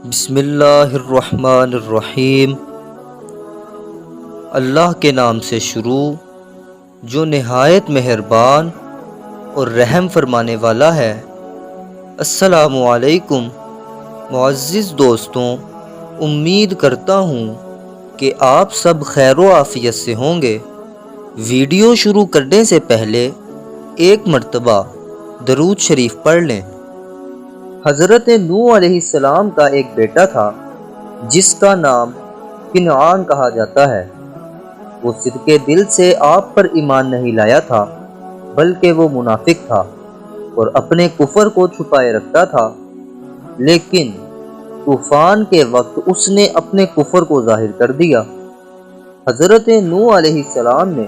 بسم اللہ الرحمن الرحیم۔ اللہ کے نام سے شروع جو نہایت مہربان اور رحم فرمانے والا ہے۔ السلام علیکم معزز دوستوں، امید کرتا ہوں کہ آپ سب خیر و عافیت سے ہوں گے۔ ویڈیو شروع کرنے سے پہلے ایک مرتبہ درود شریف پڑھ لیں۔ حضرت نوح علیہ السلام کا ایک بیٹا تھا جس کا نام کنعان کہا جاتا ہے۔ وہ صدقے دل سے آپ پر ایمان نہیں لایا تھا، بلکہ وہ منافق تھا اور اپنے کفر کو چھپائے رکھتا تھا، لیکن طوفان کے وقت اس نے اپنے کفر کو ظاہر کر دیا۔ حضرت نوح علیہ السلام نے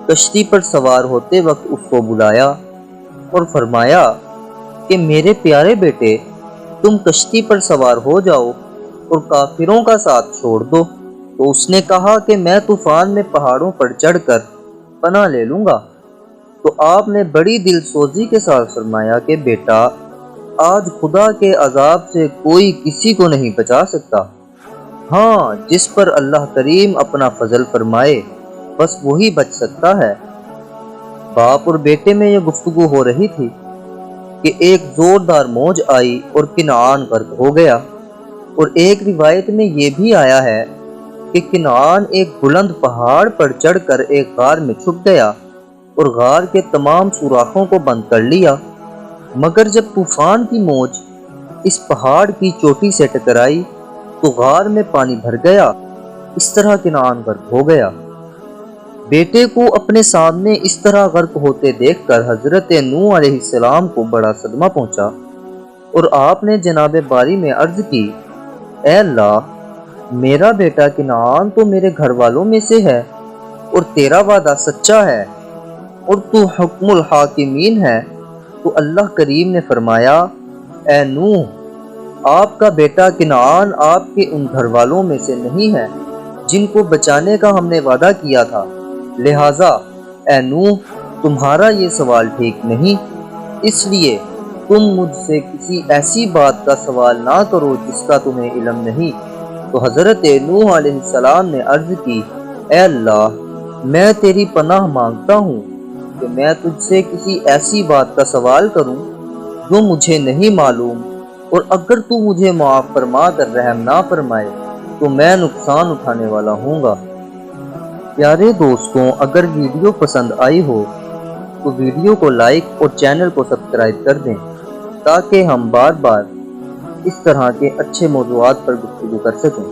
کشتی پر سوار ہوتے وقت اس کو بلایا اور فرمایا کہ میرے پیارے بیٹے، تم کشتی پر سوار ہو جاؤ اور کافروں کا ساتھ چھوڑ دو۔ تو اس نے کہا کہ میں طوفان میں پہاڑوں پر چڑھ کر پناہ لے لوں گا۔ تو آپ نے بڑی دل سوزی کے ساتھ فرمایا کہ بیٹا، آج خدا کے عذاب سے کوئی کسی کو نہیں بچا سکتا، ہاں جس پر اللہ کریم اپنا فضل فرمائے بس وہی بچ سکتا ہے۔ باپ اور بیٹے میں یہ گفتگو ہو رہی تھی کہ ایک زوردار موج آئی اور کنعان غرق ہو گیا، اور ایک روایت میں یہ بھی آیا ہے کہ کنعان ایک بلند پہاڑ پر چڑھ کر ایک غار میں چھپ گیا اور غار کے تمام سوراخوں کو بند کر لیا، مگر جب طوفان کی موج اس پہاڑ کی چوٹی سے ٹکرائی تو غار میں پانی بھر گیا۔ اس طرح کنعان غرق ہو گیا۔ بیٹے کو اپنے سامنے اس طرح غرق ہوتے دیکھ کر حضرت نوح علیہ السلام کو بڑا صدمہ پہنچا، اور آپ نے جناب باری میں عرض کی، اے اللہ، میرا بیٹا کنعان تو میرے گھر والوں میں سے ہے اور تیرا وعدہ سچا ہے اور تو حکم الحاکمین ہے۔ تو اللہ کریم نے فرمایا، اے نوح، آپ کا بیٹا کنعان آپ کے ان گھر والوں میں سے نہیں ہے جن کو بچانے کا ہم نے وعدہ کیا تھا، لہٰذا اے نوح، تمہارا یہ سوال ٹھیک نہیں، اس لیے تم مجھ سے کسی ایسی بات کا سوال نہ کرو جس کا تمہیں علم نہیں۔ تو حضرت نوح علیہ السلام نے عرض کی، اے اللہ، میں تیری پناہ مانگتا ہوں کہ میں تجھ سے کسی ایسی بات کا سوال کروں جو مجھے نہیں معلوم، اور اگر تو مجھے معاف فرما کر رحم نہ فرمائے تو میں نقصان اٹھانے والا ہوں گا۔ پیارے دوستوں، اگر ویڈیو پسند آئی ہو تو ویڈیو کو لائک اور چینل کو سبسکرائب کر دیں تاکہ ہم بار بار اس طرح کے اچھے موضوعات پر گفتگو کر سکیں۔